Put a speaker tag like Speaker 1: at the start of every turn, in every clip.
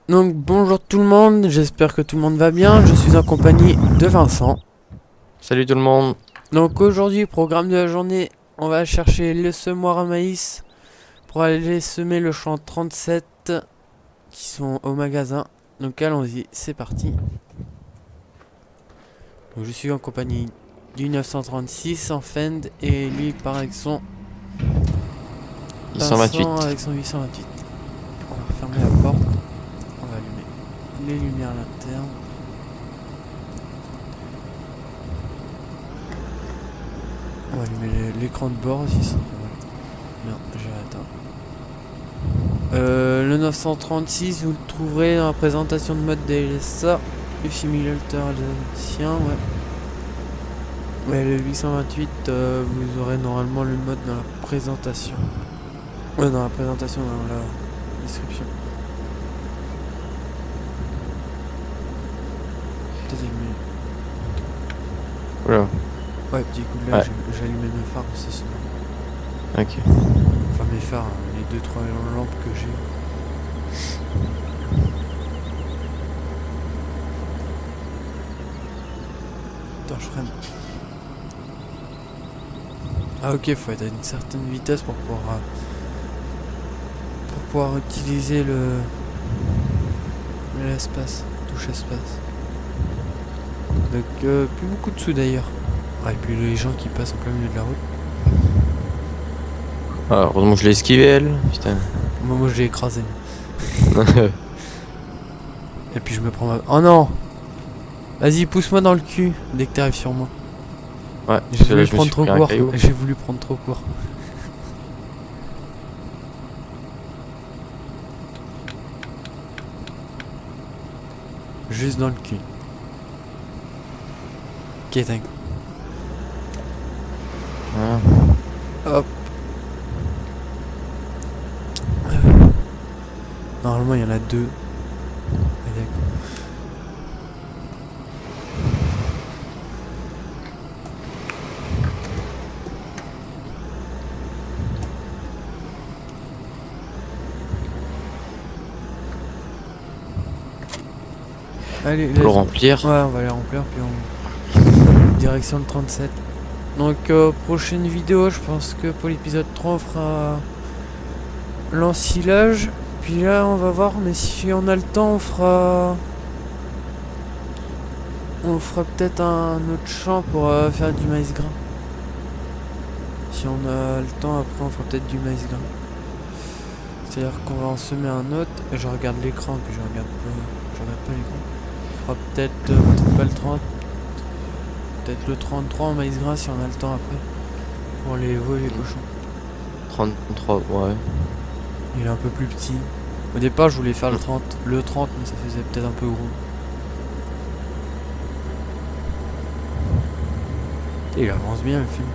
Speaker 1: Donc bonjour tout le monde, j'espère que tout le monde va bien. Je suis en compagnie de Vincent.
Speaker 2: Salut tout le monde.
Speaker 1: Donc aujourd'hui, programme de la journée, on va chercher le semoir à maïs pour aller semer le champ 37 qui sont au magasin. Donc allons-y, c'est parti. Donc je suis en compagnie du 936 en Fend et lui part avec son 500
Speaker 2: 828.
Speaker 1: avec son 828. On va refermer la porte, on va allumer les lumières à l'interne. On va allumer l'écran de bord aussi, c'est pas mal. Non, j'ai atteint. Le 936, vous le trouverez dans la présentation de mode DLSA, le simulateur alsacien, ouais. Mais le 828, vous aurez normalement le mode dans la présentation. Dans la présentation, dans la description. Peut-être mieux.
Speaker 2: Oula,
Speaker 1: Ouais, petit coup de là,
Speaker 2: ouais,
Speaker 1: j'ai allumé mes phares aussi, sinon.
Speaker 2: ok.
Speaker 1: Enfin, mes phares, hein, les 2-3 lampes que j'ai. Attends, je freine. Ah, ok, faut être à une certaine vitesse pour pouvoir utiliser l'espace, touche espace. Donc plus beaucoup de sous d'ailleurs. Ah, et puis les gens qui passent en plein milieu de la route.
Speaker 2: Ah, heureusement que je l'ai esquivé elle. Putain.
Speaker 1: Moi je l'ai écrasé. Et puis je me prends ma... Oh non. Vas-y, pousse-moi dans le cul dès que t'arrives sur moi.
Speaker 2: Ouais,
Speaker 1: J'ai
Speaker 2: parce que là
Speaker 1: voulu
Speaker 2: je me
Speaker 1: prendre
Speaker 2: suis
Speaker 1: trop
Speaker 2: pris un
Speaker 1: court.
Speaker 2: caillou.
Speaker 1: J'ai voulu prendre trop court. Juste dans le cul. Ok, dingue.
Speaker 2: Ah.
Speaker 1: Hop. Normalement il y en a deux. Allez,
Speaker 2: Faut le remplir.
Speaker 1: ouais, on va les remplir puis on... Direction le 37. Donc prochaine vidéo, je pense que pour l'épisode 3 on fera l'ensilage. Puis là on va voir, mais si on a le temps on fera... On fera peut-être un autre champ pour faire du maïs grain. Si on a le temps après on fera peut-être du maïs grain. C'est-à-dire qu'on va en semer un autre. Et je regarde l'écran puis je regarde pas l'écran. On fera peut-être pas le 30. Peut-être le 33 en maïs grain si on a le temps après. Pour les veaux et les cochons.
Speaker 2: 33, ouais.
Speaker 1: Il est un peu plus petit. Au départ, je voulais faire le 30, mais ça faisait peut-être un peu gros. Et il avance bien le film.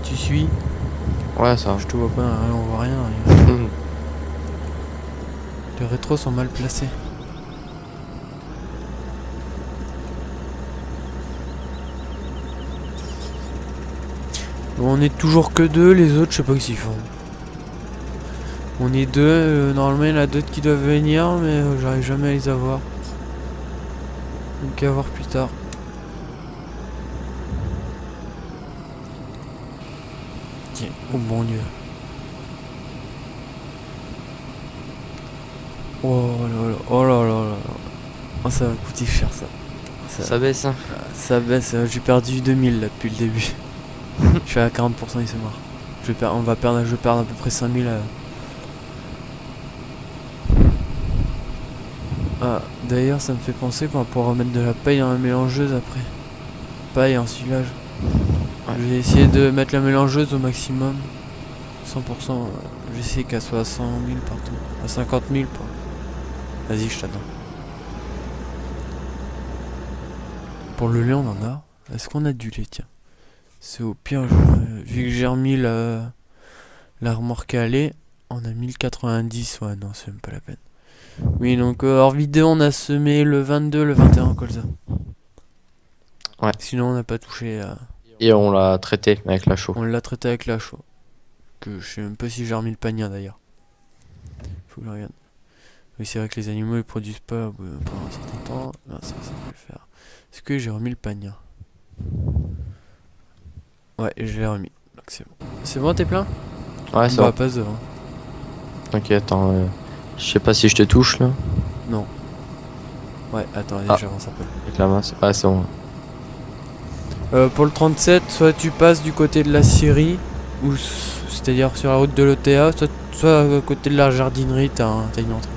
Speaker 1: Tu suis?
Speaker 2: Ouais, ça.
Speaker 1: Je te vois pas, hein, on voit rien. Les rétros sont mal placés. Bon, on est toujours que deux, les autres, je sais pas ce qu'ils font. On est deux, normalement il y en a d'autres qui doivent venir, mais j'arrive jamais à les avoir. Donc à voir plus tard. Tiens, oh mon dieu. Oh là là, oh là là là. Oh, ça va coûter cher ça.
Speaker 2: Ça baisse, hein.
Speaker 1: Ça baisse, j'ai perdu 2000 là depuis le début. Je suis à 40%, il se marre. Je vais perdre à peu près 5000. Ah, d'ailleurs, ça me fait penser qu'on va pouvoir remettre de la paille dans la mélangeuse après. Paille en silage.
Speaker 2: Ouais.
Speaker 1: Je vais essayer de mettre la mélangeuse au maximum. 100%. Je vais essayer qu'elle soit à 100 000 partout. À 50 000 par... Vas-y, je t'attends. Pour le lait, on en a. Est-ce qu'on a du lait, tiens? C'est au pire, vu que j'ai remis la remorque à lait, on a 1090. Ouais, non, c'est même pas la peine. Oui, donc hors vidéo, on a semé le 22, le 21 colza.
Speaker 2: Ouais.
Speaker 1: Sinon, on n'a pas touché à...
Speaker 2: Et on l'a traité avec la chaux.
Speaker 1: On l'a traité avec la chaux. Que je sais même pas si j'ai remis le panier d'ailleurs. Faut que je regarde. Oui, c'est vrai que les animaux ils produisent pas pendant un certain temps. Non, ça je vais le faire. Est-ce que j'ai remis le panier? Ouais, je l'ai remis. Donc c'est bon. C'est bon, t'es plein?
Speaker 2: Ouais, ça
Speaker 1: Bah,
Speaker 2: va.
Speaker 1: passe devant.
Speaker 2: Ok, attends. Je sais pas si je te touche là.
Speaker 1: Non. Ouais, attends, allez,
Speaker 2: Ah.
Speaker 1: j'avance un peu.
Speaker 2: Avec la main, ouais, c'est bon.
Speaker 1: Pour le 37, soit tu passes du côté de la Syrie, ou c'est-à-dire sur la route de l'OTA, soit à côté de la jardinerie, t'as une entrée.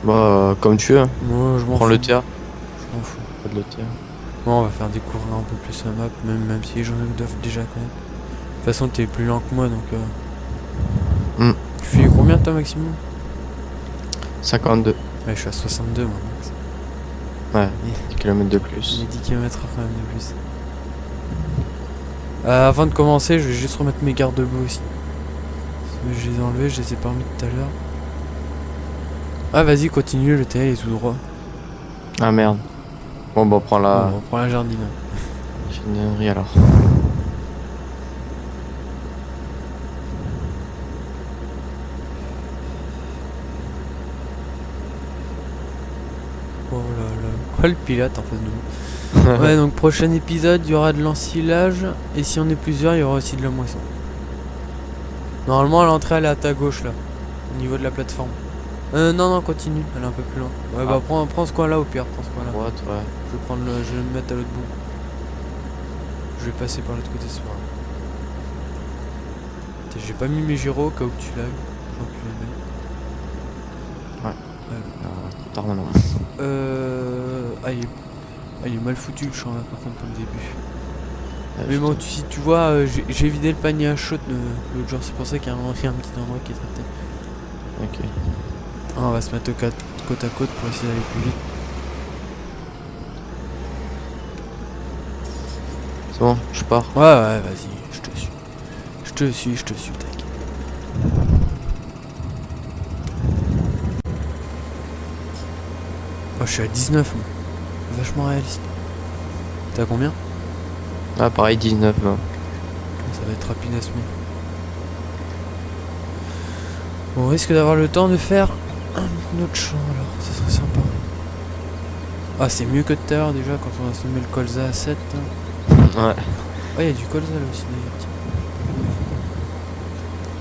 Speaker 2: Bah, comme tu veux. Hein.
Speaker 1: Moi, je m'en
Speaker 2: Prends
Speaker 1: fous.
Speaker 2: le TA.
Speaker 1: Je m'en fous.
Speaker 2: Pas de le TA.
Speaker 1: Moi, on va faire découvrir un peu plus la map, même si les gens doivent déjà connaître. De toute façon, t'es plus lent que moi, donc... Tu fais combien, toi, maximum?
Speaker 2: 52.
Speaker 1: Ouais, je suis à 62, moi, max.
Speaker 2: Ouais, 10 km de plus.
Speaker 1: J'ai 10 km/h quand même de plus. Avant de commencer, je vais juste remettre mes garde-boue aussi. Parce que je les ai enlevés, je les ai pas remis tout à l'heure. Ah, vas-y, continue, le TA est tout droit.
Speaker 2: Ah merde. Bon, bah, on prend la
Speaker 1: Bon, on prend la jardine.
Speaker 2: jardinerie alors.
Speaker 1: Oh là là. Oh, le pilote en face de nous. Ouais, donc prochain épisode, il y aura de l'ensilage. Et si on est plusieurs, il y aura aussi de la moisson. Normalement, l'entrée, elle est à ta gauche, là. Au niveau de la plateforme. Non, continue. Elle est un peu plus loin. Ouais, bah, prends ce coin-là au pire. Prends ce coin-là.
Speaker 2: Droite, ouais.
Speaker 1: Je vais me mettre à l'autre bout. Je vais passer par l'autre côté, c'est pas grave. J'ai pas mis mes gyros au cas où tu l'as eu. J'aurais pu les mettre.
Speaker 2: Tard maintenant.
Speaker 1: Il est mal foutu le champ là par contre pour le début. Mais bon, si tu vois, j'ai vidé le panier à shot l'autre jour, c'est pour ça qu'il y a un petit endroit qui est traité.
Speaker 2: Ok.
Speaker 1: Ah, on va se mettre côte à côte pour essayer d'aller plus vite.
Speaker 2: C'est bon, je pars.
Speaker 1: Ouais, vas-y, je te suis, t'inquiète. Oh, je suis à 19, moi. Vachement réaliste. T'as combien?
Speaker 2: Ah, pareil, 19. Hein.
Speaker 1: Ça va être rapide à se mettre. On risque d'avoir le temps de faire un autre champ alors, ça serait sympa. Ah, c'est mieux que tout à l'heure déjà quand on a semé le colza à 7.
Speaker 2: Ouais.
Speaker 1: Ah, il y a du colza là aussi d'ailleurs. Tiens.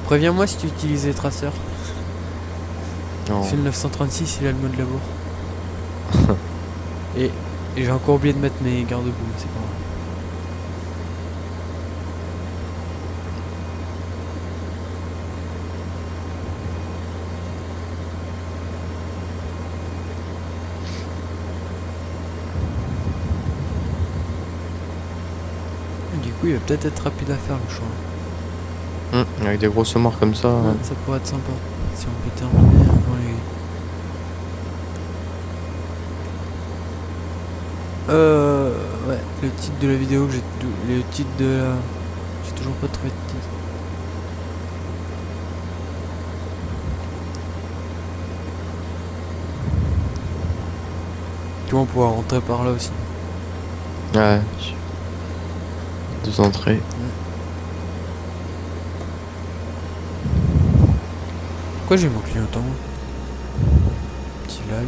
Speaker 1: Préviens-moi si tu utilises les traceurs.
Speaker 2: Non.
Speaker 1: C'est le 936, il a le mode labour. Et j'ai encore oublié de mettre mes garde-boue, c'est pas grave. Du coup, il va peut-être être rapide à faire le champ.
Speaker 2: Avec des grosses morts comme ça.
Speaker 1: Ouais, ça pourrait être sympa. Si on peut terminer avant les... Ouais, le titre de la vidéo que le titre de la... J'ai toujours pas trouvé de titre. Tu vois, on pourra rentrer par là aussi.
Speaker 2: Ouais. 2 entrées.
Speaker 1: Ouais. Pourquoi j'ai mon clignotant? Petit lag.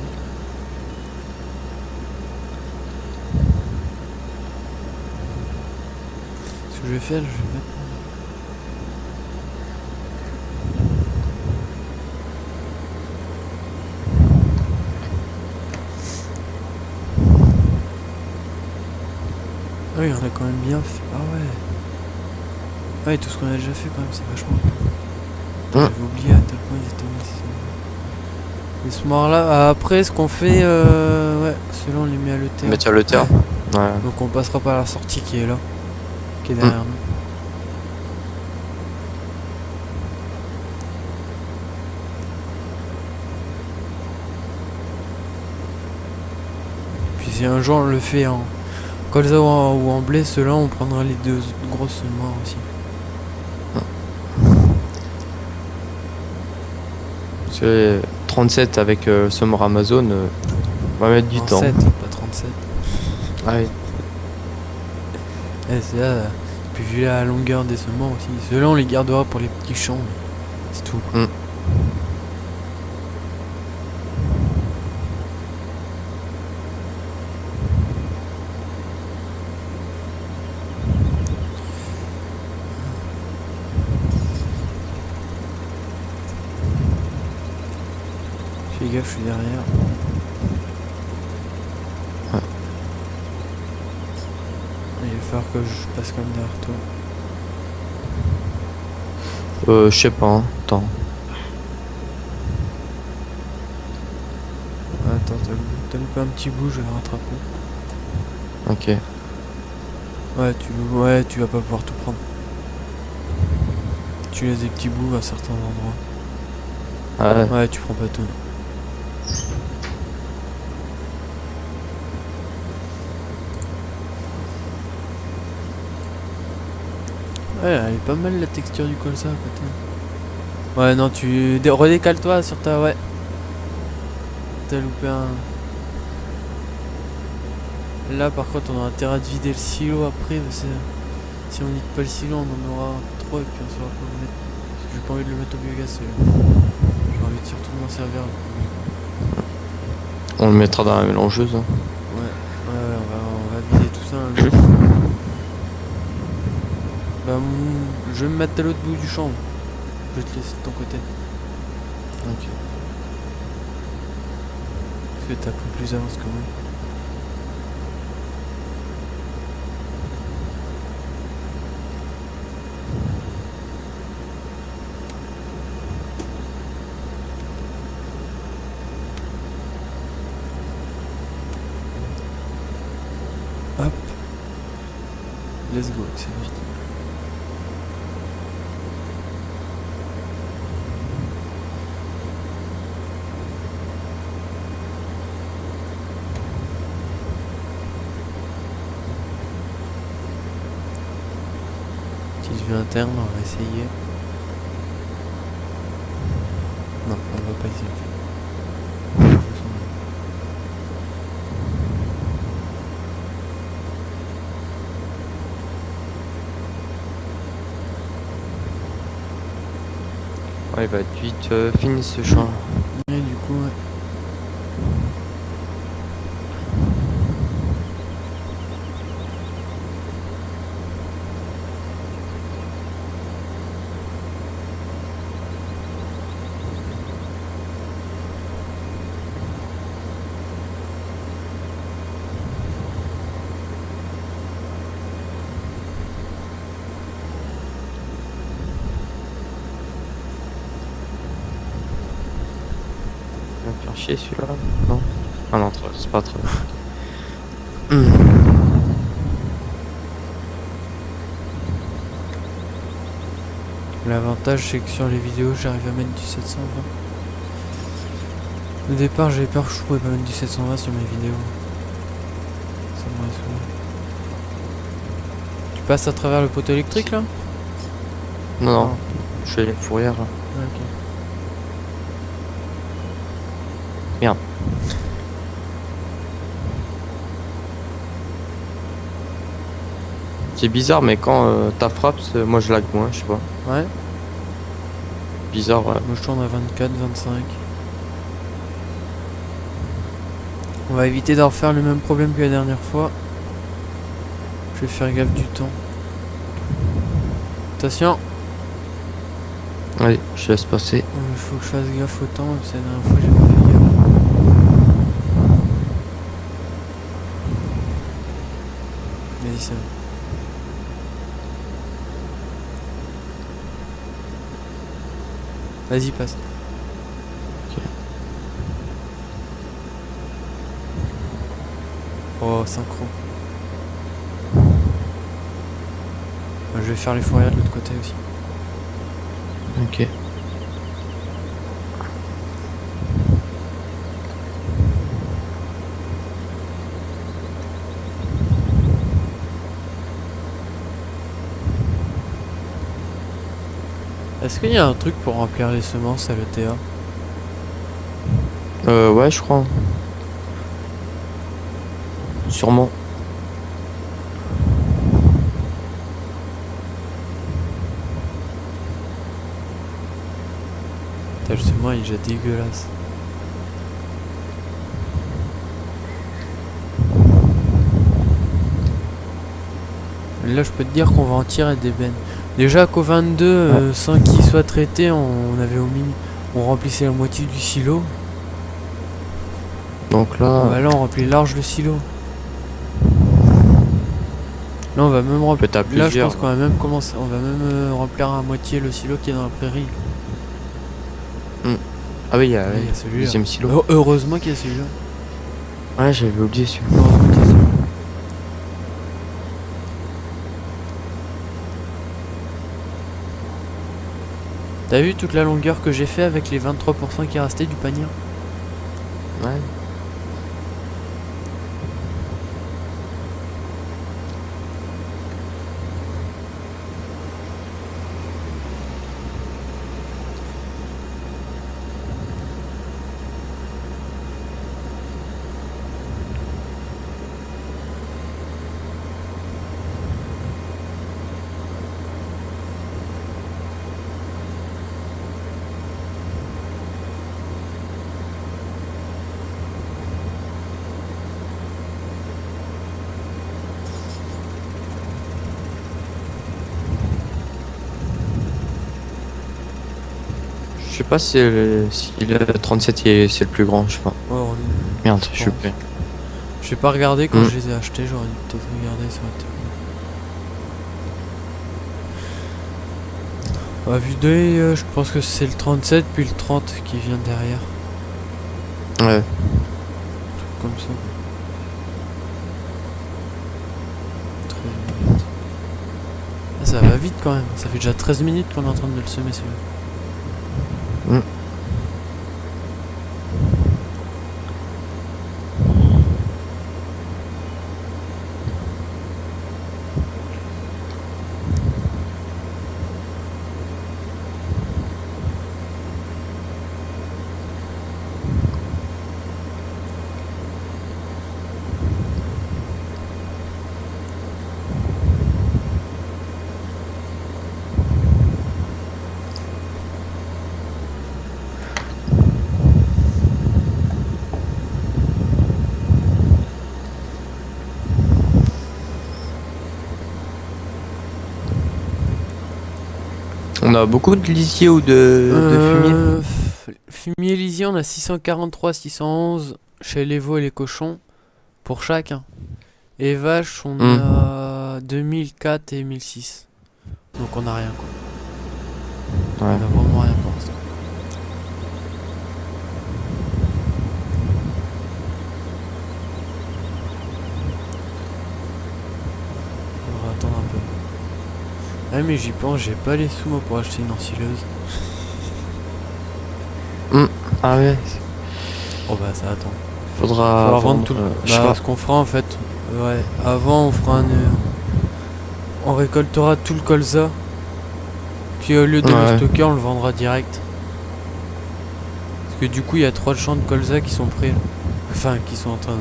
Speaker 1: Ce que je vais faire, je vais mettre... Ah oui, on a quand même bien fait. Ah ouais. Ouais, tout ce qu'on a déjà fait quand même, c'est vachement cool. J'avais oublié à tel point ils étaient massifs. Et ce mort là, après ce qu'on fait, ouais, celui-là on les met à l'ETA.
Speaker 2: Mettre sur le terre. Ouais.
Speaker 1: Donc on passera par la sortie qui est là, qui est derrière nous. Puis si un jour on le fait en colza ou en blé, ceux-là on prendra les deux grosses morts aussi.
Speaker 2: Parce que 37 avec ce mort Amazon, on va mettre du temps.
Speaker 1: 7, pas 37.
Speaker 2: Ouais.
Speaker 1: c'est là. Puis vu la longueur des semences aussi. Ceux-là, on les gardera pour les petits champs. C'est tout. Fais gaffe, je suis derrière. Il va falloir que je passe comme derrière toi.
Speaker 2: Je sais pas, hein. Attends.
Speaker 1: Attends, t'as loupé un petit bout, je vais le rattraper.
Speaker 2: Ok.
Speaker 1: Ouais, tu vas pas pouvoir tout prendre. Tu laisses des petits bouts à certains endroits.
Speaker 2: Ouais.
Speaker 1: Ouais, tu prends pas tout. Ouais, elle est pas mal la texture du colza à côté. Ouais, non, redécale-toi sur ta... Ouais. T'as loupé un... Là, par contre, on a intérêt à vider le silo après, parce que si on vide pas le silo, on en aura trop et puis on saura pas le mettre. Parce que j'ai pas envie de le mettre au biogaz, j'ai envie de surtout de m'en servir.
Speaker 2: On le mettra dans la mélangeuse. Hein.
Speaker 1: Ouais, on va vider tout ça un jour. Bah, je vais me mettre à l'autre bout du champ. Je vais te laisser de ton côté.
Speaker 2: Ok.
Speaker 1: Parce que t'as pris plus d'avance que moi. Hop. Let's go, c'est parti. Petite vue interne, on va essayer. Non, on va pas essayer.
Speaker 2: Ouais, il va être vite fini ce champ.
Speaker 1: Et du coup, ouais.
Speaker 2: Il va me faire chier celui-là. Non. Ah non, c'est pas trop.
Speaker 1: L'avantage, c'est que sur les vidéos, j'arrive à mettre du 720. Au départ, j'avais peur que je pouvais pas mettre du 720 sur mes vidéos. Ça m'aurait saoulé. Tu passes à travers le poteau électrique là?
Speaker 2: Non, non.
Speaker 1: Ah.
Speaker 2: Je fais les fourrières là.
Speaker 1: Ok.
Speaker 2: Merde. C'est bizarre, mais quand ta frappe, moi je lag moins, je sais pas.
Speaker 1: Ouais.
Speaker 2: Bizarre, ouais.
Speaker 1: Moi je tourne à 24, 25. On va éviter d'en refaire le même problème que la dernière fois. Je vais faire gaffe du temps. Attention.
Speaker 2: Allez, je laisse passer.
Speaker 1: Il faut que je fasse gaffe au temps, parce que la dernière fois j'ai pas fait gaffe. Vas-y, ça va. Vas-y, passe.
Speaker 2: Ok.
Speaker 1: Oh, synchro. Je vais faire les fourrières de l'autre côté aussi.
Speaker 2: Ok.
Speaker 1: Est-ce qu'il y a un truc pour remplir les semences à l'ETA?
Speaker 2: Ouais, je crois. Sûrement.
Speaker 1: Ça justement il est déjà dégueulasse. Là je peux te dire qu'on va en tirer des bennes. Déjà qu'au 22, sans qu'il soit traité, on avait au mini. On remplissait la moitié du silo.
Speaker 2: Donc là,
Speaker 1: Bah là on remplit large le silo. Là on va même remplir.
Speaker 2: t'as
Speaker 1: Là je
Speaker 2: plusieurs.
Speaker 1: pense qu'on va même commencer. On va même remplir à moitié le silo qui est dans la prairie.
Speaker 2: Ah oui, il y a,
Speaker 1: Ouais, il y a
Speaker 2: le
Speaker 1: celui-là.
Speaker 2: deuxième silo.
Speaker 1: Heureusement qu'il y a celui-là.
Speaker 2: Ouais, j'avais oublié celui-là.
Speaker 1: Heureusement qu'il y a celui-là. T'as vu toute la longueur que j'ai fait avec les 23% qui restaient du panier?
Speaker 2: Ouais. Je sais pas si le 37 c'est le plus grand, je sais pas.
Speaker 1: Ouais,
Speaker 2: Merde,
Speaker 1: je
Speaker 2: je suis
Speaker 1: pense.
Speaker 2: plus.
Speaker 1: J'ai pas regardé quand je les ai achetés, j'aurais dû peut-être regarder sur la télé. À vue d'œil, je pense que c'est le 37 puis le 30 qui vient derrière.
Speaker 2: Ouais.
Speaker 1: Un truc comme ça. 13 minutes. Ah, ça va vite quand même. Ça fait déjà 13 minutes qu'on est en train de le semer celui-là.
Speaker 2: On a beaucoup de lisier ou de fumier.
Speaker 1: Fumier lisier, on a 643, 611 chez les veaux et les cochons pour chacun. Et vaches, on a 2004 et 1006. Donc on a rien quoi.
Speaker 2: Ouais.
Speaker 1: On a vraiment rien pour l'instant. On va attendre un peu. Ah mais j'y pense, j'ai pas les sous moi pour acheter une ensileuse.
Speaker 2: Ah ouais.
Speaker 1: Oh bah ça attend.
Speaker 2: Faudra
Speaker 1: vendre tout le...
Speaker 2: je sais
Speaker 1: Bah,
Speaker 2: pas.
Speaker 1: ce qu'on fera en fait, ouais, avant on fera un... on récoltera tout le colza. Puis au lieu de le stocker, on le vendra direct. Parce que du coup il y a 3 champs de colza qui sont prêts. Enfin qui sont en train de...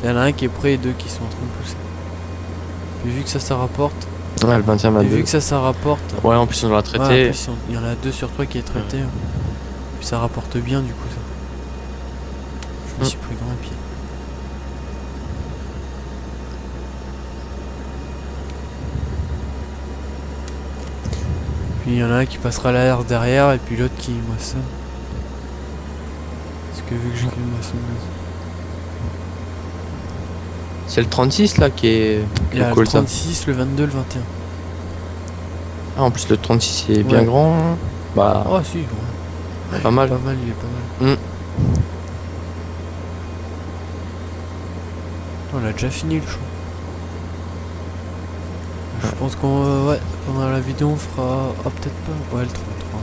Speaker 1: Il y en a un qui est prêt et 2 qui sont en train de pousser. Puis vu que ça rapporte...
Speaker 2: Ouais, le 20e
Speaker 1: Et
Speaker 2: à
Speaker 1: vu
Speaker 2: 2.
Speaker 1: que ça rapporte...
Speaker 2: Ouais, en plus on l'a traité.
Speaker 1: Ouais, en plus, il y en a 2 sur 3 qui est traité. Puis ça rapporte bien du coup ça. Je me suis pris grand pied. Puis il y en a un qui passera la herse derrière et puis l'autre qui moissonne. Parce que vu que j'ai qu'une moissonneuse.
Speaker 2: C'est le 36 là qui est
Speaker 1: Il y a le
Speaker 2: colza.
Speaker 1: 36, le 22, le 21.
Speaker 2: Ah, en plus le 36 est bien
Speaker 1: Ouais.
Speaker 2: grand. Hein. Bah,
Speaker 1: Oh si, ouais.
Speaker 2: pas mal.
Speaker 1: Pas mal, il est pas mal. On a déjà fini le show. Je pense qu'on... ouais, pendant la vidéo on fera... Ah peut-être pas. Ouais, le 33.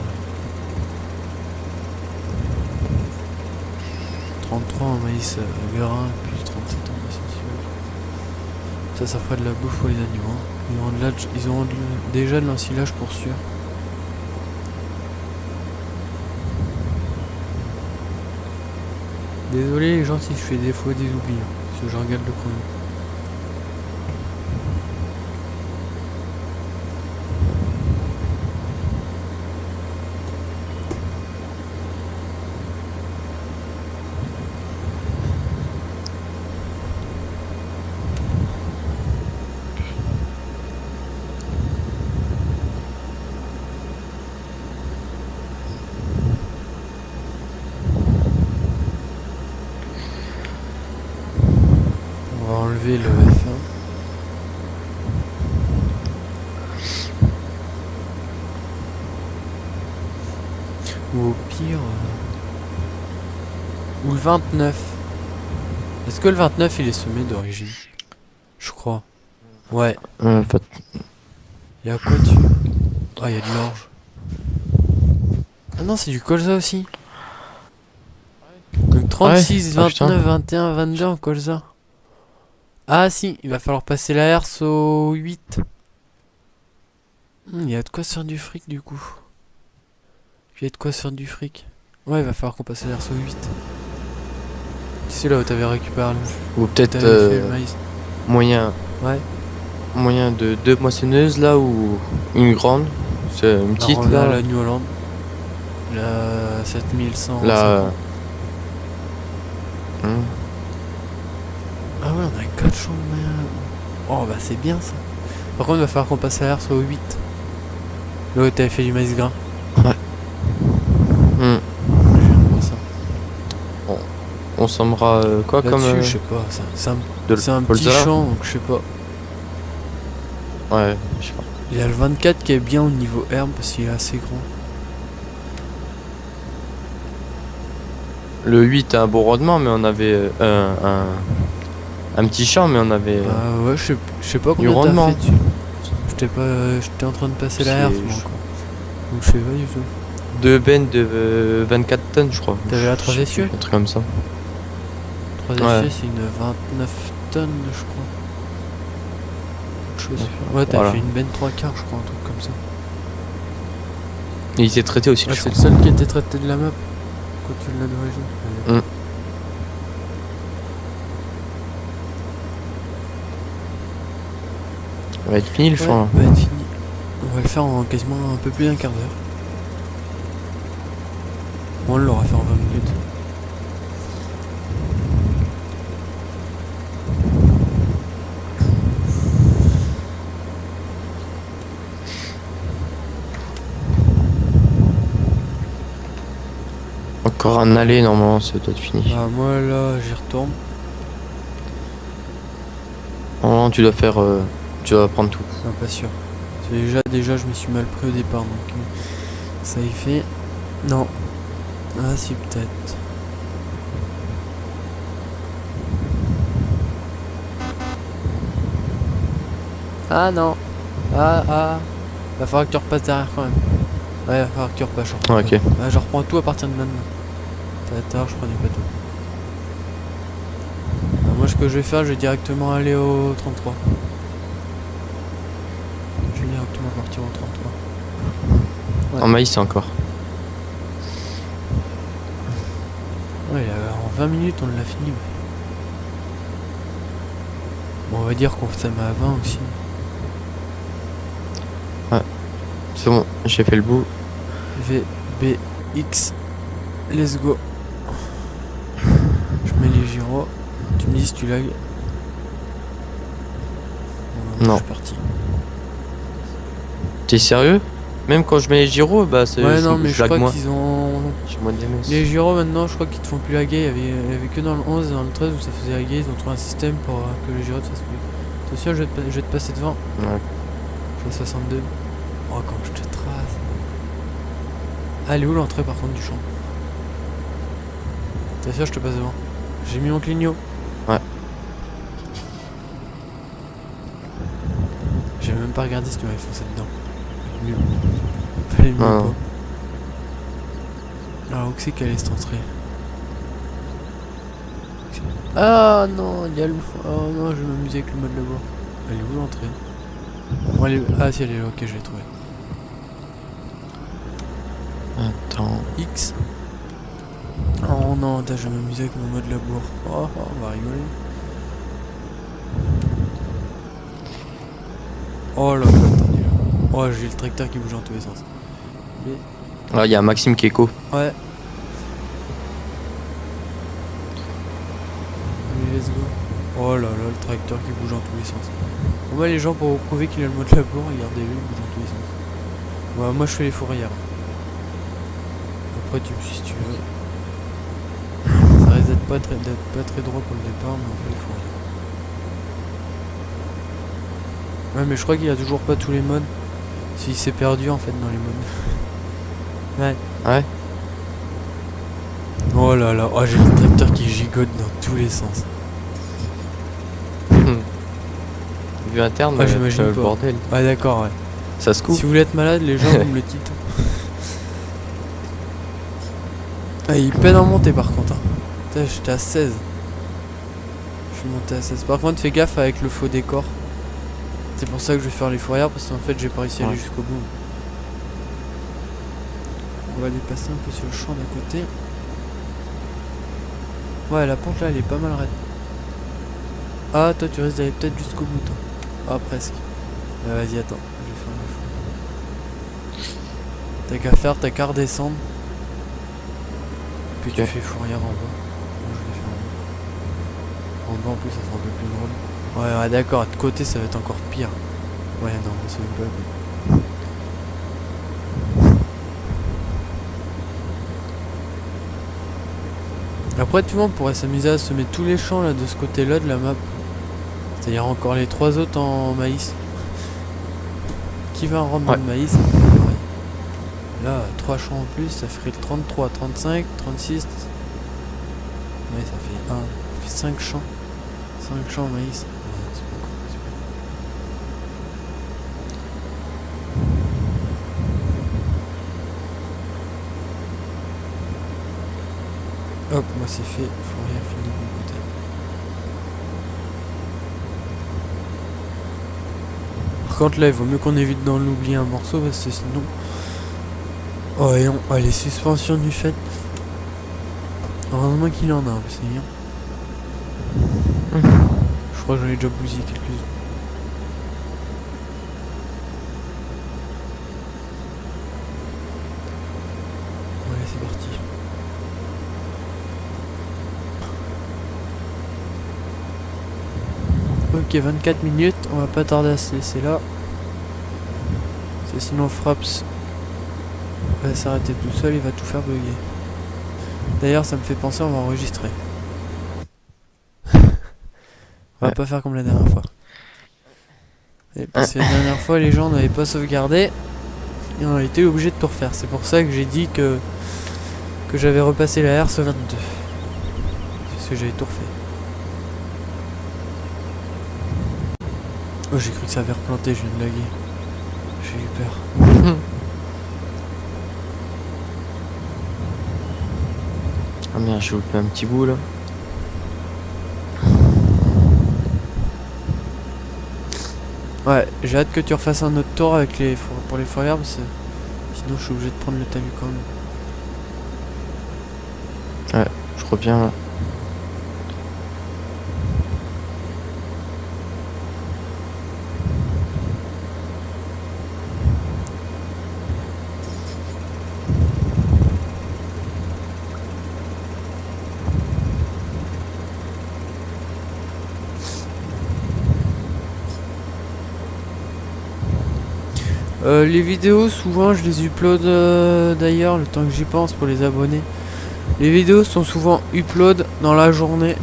Speaker 1: 33 en maïs grain, puis le 37 en maïs ensilage. Ça fera de la bouffe pour les animaux. Ils auront déjà de l'ensilage pour sûr. Désolé les gens si je fais des fois des oublis, parce que je regarde le chrono. V, le F1. Ou au pire... Ou le 29. Est-ce que le 29 il est semé d'origine? Je crois. Ouais.
Speaker 2: Fait,
Speaker 1: Y'a quoi dessus? Ah, y'a de l'orge. Ah non, c'est du colza aussi. Donc 36,
Speaker 2: Ah, putain.
Speaker 1: 29, 21, 22 en colza. Ah si, il va falloir passer la herse au 8. Il y a de quoi se faire du fric du coup. Il y a de quoi se faire du fric. Ouais, il va falloir qu'on passe la herse au 8. C'est là où t'avais récupéré le...
Speaker 2: ou peut-être
Speaker 1: T'avais fait le maïs.
Speaker 2: moyen,
Speaker 1: Ouais.
Speaker 2: moyen de 2 moissonneuses là ou une grande. C'est une petite
Speaker 1: Alors, on a
Speaker 2: là.
Speaker 1: la New Holland. La 7100.
Speaker 2: Là. Hmm.
Speaker 1: Ah ouais, on a 4 champs de main. Oh bah c'est bien ça. Par contre, il va falloir qu'on passe la herse au 8. Là où t'avais fait du maïs grain.
Speaker 2: Hmm.
Speaker 1: Je viens de voir ça.
Speaker 2: On semera quoi comme
Speaker 1: Là-dessus, je sais pas. C'est un petit
Speaker 2: colza.
Speaker 1: champ, donc je sais pas.
Speaker 2: Ouais, je sais pas.
Speaker 1: Il y a le 24 qui est bien au niveau herbe parce qu'il est assez grand.
Speaker 2: Le 8 a un bon rendement, mais on avait un petit champ, mais on avait
Speaker 1: Ah ouais, je sais pas
Speaker 2: du
Speaker 1: combien t'as
Speaker 2: rendement.
Speaker 1: fait dessus. J'étais en train de passer la
Speaker 2: C'est-
Speaker 1: herse moi encore. Donc je sais pas du tout.
Speaker 2: 2 bennes de 24 tonnes, je crois.
Speaker 1: T'avais la
Speaker 2: Je
Speaker 1: 3
Speaker 2: sais
Speaker 1: essieux?
Speaker 2: plus, un truc comme ça.
Speaker 1: 3
Speaker 2: Ouais.
Speaker 1: essieux, c'est une 29 tonnes, je crois. Autre chose. Ouais, t'as
Speaker 2: Voilà.
Speaker 1: fait une benne 3 quarts, je crois, un truc comme ça.
Speaker 2: Et il s'est traité aussi.
Speaker 1: Ouais,
Speaker 2: je
Speaker 1: c'est le
Speaker 2: crois.
Speaker 1: seul qui était traité de la map quand tu l'as d'origine.
Speaker 2: Mm. On va être fini le
Speaker 1: Ouais,
Speaker 2: champ.
Speaker 1: va être fini. On va le faire en quasiment un peu plus d'un quart d'heure. Bon, on l'aura fait en 20 minutes.
Speaker 2: Encore un aller, normalement, ça doit être fini.
Speaker 1: Bah, moi là, j'y retourne.
Speaker 2: Normalement, tu dois faire. Tu dois prendre tout.
Speaker 1: Non, pas sûr. C'est déjà, je me suis mal pris au départ, donc ça y fait. Non. Ah, si, peut-être. Ah non. Ah. Va falloir que tu repasses derrière quand même. Ouais, va falloir que tu repasses. Je reprends
Speaker 2: Ok.
Speaker 1: tout. Ouais, je reprends tout à partir de maintenant. Tout à l'heure, je prenais pas tout. Moi, ce que je vais faire, je vais directement aller au 33. Je vais directement partir au 33. Ouais.
Speaker 2: En maïs, encore.
Speaker 1: Ouais, en 20 minutes, on l'a fini. Ouais. Bon, on va dire qu'on sème à 20 aussi.
Speaker 2: C'est bon, j'ai fait le bout.
Speaker 1: V, B, X. Let's go. Je mets les gyros. Tu me dis si tu lags. Bon,
Speaker 2: Non.
Speaker 1: je suis parti.
Speaker 2: T'es sérieux? Même quand je mets les gyros, bah c'est.
Speaker 1: Ouais, non, mais je
Speaker 2: lag
Speaker 1: crois
Speaker 2: moins.
Speaker 1: qu'ils ont.
Speaker 2: J'ai moins de DMS.
Speaker 1: Les gyros maintenant, je crois qu'ils te font plus laguer. Il y avait que dans le 11 et dans le 13 où ça faisait laguer. Ils ont trouvé un système pour que les gyros te fassent plus. Attention, je vais te passer devant.
Speaker 2: Ouais.
Speaker 1: Je suis à 62. Oh, quand je te trace. Ah, elle est où l'entrée par contre du champ? T'es sûr, je te passe devant. J'ai mis mon clignot.
Speaker 2: Ouais.
Speaker 1: J'ai même pas regardé si tu m'avais foncé dedans. Mieux. Fallait mieux
Speaker 2: Non.
Speaker 1: pas. Alors où c'est qu'elle est cette entrée? Ah non, il y a le... Oh non, je vais m'amuser avec le mode là-bas. Elle est où l'entrée? Bon, ah si, elle est là, ok, je l'ai trouvée.
Speaker 2: Attends.
Speaker 1: X. Oh non, je vais m'amuser avec mon mode labour. Oh, on va rigoler. Oh là là, attendez là. Oh, j'ai le tracteur qui bouge en tous les sens. Mais...
Speaker 2: Là, il y a Maxime qui est écho.
Speaker 1: Ouais. Allez, let's go. Oh là là, le tracteur qui bouge en tous les sens. Bon, bah, les gens, pour vous prouver qu'il a le mode labour, regardez-le, il bouge en tous les sens. Ouais, moi, je fais les fourrières. Après, tu me suis si tu veux. Ça risque d'être pas très droit pour le départ, mais on fait les fourrières. Ouais, mais je crois qu'il a toujours pas tous les modes. S'il s'est perdu en fait dans les modes. Ouais.
Speaker 2: Ouais.
Speaker 1: Oh là là, oh, j'ai le tracteur qui gigote dans tous les sens.
Speaker 2: Vue interne,
Speaker 1: Ah, j'imagine
Speaker 2: le
Speaker 1: pas.
Speaker 2: bordel.
Speaker 1: Ah d'accord, ouais.
Speaker 2: Ça se coupe.
Speaker 1: Si vous voulez être malade, les gens vous me le dites. Ah, il peine en montée par contre. Hein. Putain, j'étais à 16. Je suis monté à 16. Par contre, fais gaffe avec le faux décor. C'est pour ça que je vais faire les fourrières parce qu'en fait, j'ai pas réussi à aller jusqu'au bout. On va aller passer un peu sur le champ d'à côté. Ouais, la pente là, elle est pas mal raide. Ah, toi, tu risques d'aller peut-être jusqu'au bout, toi. Ah, presque. Vas-y, attends. Je vais faire le fou. T'as qu'à faire, t'as qu'à redescendre. Puis tu fais fourrière en bas. Moi, je l'ai fait en bas. En bas, en plus, ça sera un peu plus drôle. Ouais, d'accord. De côté, ça va être encore pire. Ouais, non, c'est une bug. Après, tu vois, on pourrait s'amuser à semer tous les champs là de ce côté-là de la map. C'est-à-dire encore les 3 autres en maïs. Qui va en rendre de maïs? Là, 3 champs en plus, ça ferait le 33, 35, 36. Ouais, ça fait 1. Ça fait 5 champs. 5 champs en maïs. Ouais, c'est pas cool, Hop, moi c'est fait. Fourrière fini de mon côté. Par contre, là, il vaut mieux qu'on évite d'en oublier un morceau parce que sinon. Oh, et non, les suspensions du fait. Heureusement qu'il en a, c'est bien. Je crois que j'en ai déjà bousillé quelques-unes. Allez, c'est parti. Ok, 24 minutes, on va pas tarder à se laisser là. Parce que sinon Fraps va s'arrêter tout seul, il va tout faire bugger. D'ailleurs, ça me fait penser, on va enregistrer. On va pas faire comme la dernière fois. Et parce que la dernière fois, les gens n'avaient pas sauvegardé. Et on a été obligé de tout refaire. C'est pour ça que j'ai dit que j'avais repassé la RC22. Parce que j'avais tout refait. Oh, j'ai cru que ça avait replanté, je viens de laguer. J'ai eu peur.
Speaker 2: Ah merde, j'ai loupé un petit bout là.
Speaker 1: Ouais, j'ai hâte que tu refasses un autre tour avec pour les fourrières parce que sinon je suis obligé de prendre le talus quand même.
Speaker 2: Ouais, je reviens là.
Speaker 1: Les vidéos, souvent je les upload d'ailleurs, le temps que j'y pense pour les abonnés. Les vidéos sont souvent upload dans la journée,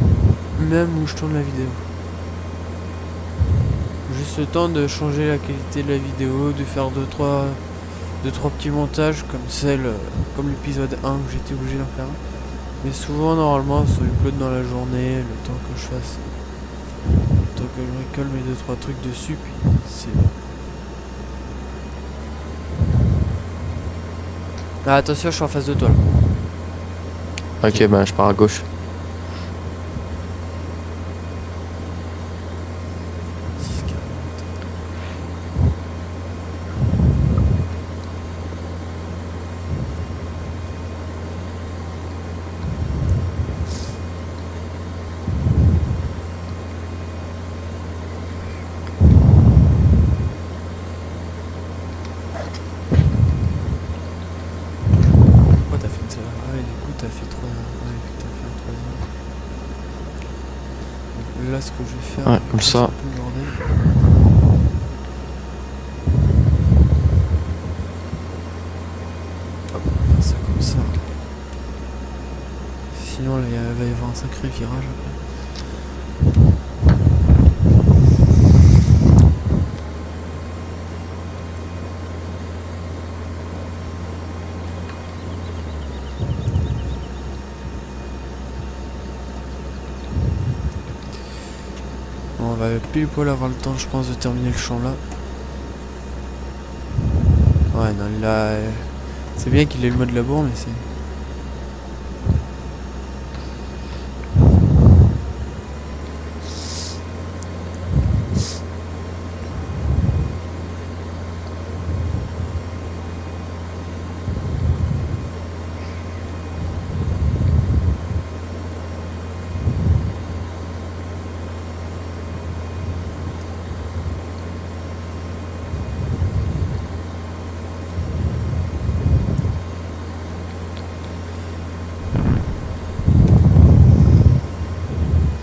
Speaker 1: même où je tourne la vidéo. Juste le temps de changer la qualité de la vidéo, de faire 2-3 petits montages comme l'épisode 1 où j'étais obligé d'en faire un. Mais souvent, normalement, ça upload dans la journée, le temps que je fasse. Le temps que je récolte mes 2-3 trucs dessus, puis c'est bon. Ah, attention, je suis en face de toi là.
Speaker 2: Ok, bah je pars à gauche.
Speaker 1: Là, ce que je vais faire,
Speaker 2: ouais, comme ça.
Speaker 1: un peu le bordel. Hop, on va faire ça comme ça. Sinon, il va y avoir un sacré virage après. on va pile poil avoir le temps, je pense, de terminer le champ là. Ouais, non, là... c'est bien qu'il ait le mode labour, mais c'est...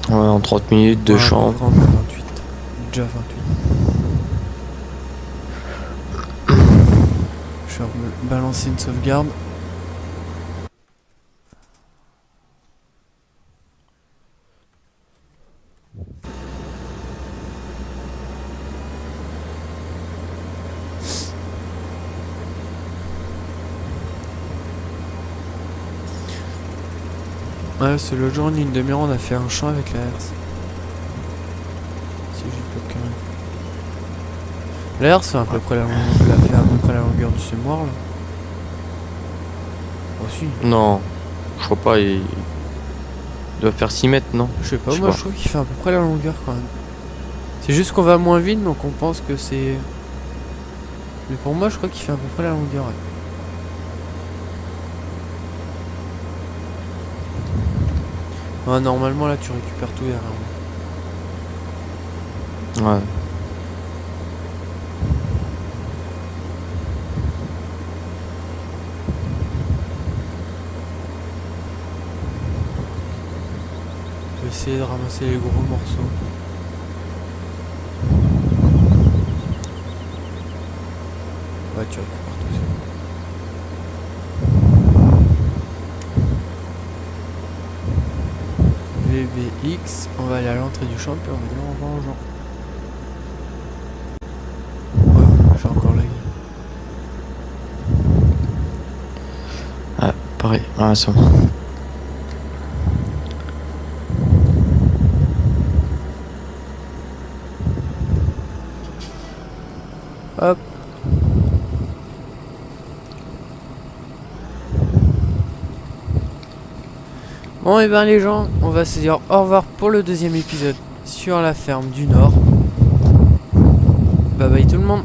Speaker 2: Ouais, en 30 minutes de
Speaker 1: ouais,
Speaker 2: champ.
Speaker 1: 30, 28. Déjà 28. Je vais balancer une sauvegarde. Ouais, c'est le jour, en une demi-heure, on a fait un champ avec la herse. Si j'ai pas de conneries. La herse fait à peu près la longueur du semoir là. Oh si.
Speaker 2: Non, je crois pas, il doit faire 6 mètres, non?
Speaker 1: Je sais pas,
Speaker 2: Je sais
Speaker 1: moi
Speaker 2: pas.
Speaker 1: je trouve qu'il fait à peu près la longueur quand même. C'est juste qu'on va moins vite donc on pense que c'est... Mais pour moi je crois qu'il fait à peu près la longueur. Ouais. Ouais, normalement là tu récupères tout derrière moi.
Speaker 2: Ouais.
Speaker 1: Je vais essayer de ramasser les gros morceaux. Ouais, tu récupères tout ça. VBX, on va aller à l'entrée du champ puis on va dire au revoir aux gens. Ouais, j'ai encore la gueule.
Speaker 2: Ah, pareil. Ah, c'est bon.
Speaker 1: Hop. Bon et ben les gens, on va se dire au revoir pour le deuxième épisode sur la ferme du Nord. Bye bye tout le monde.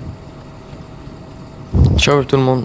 Speaker 2: Ciao tout le monde.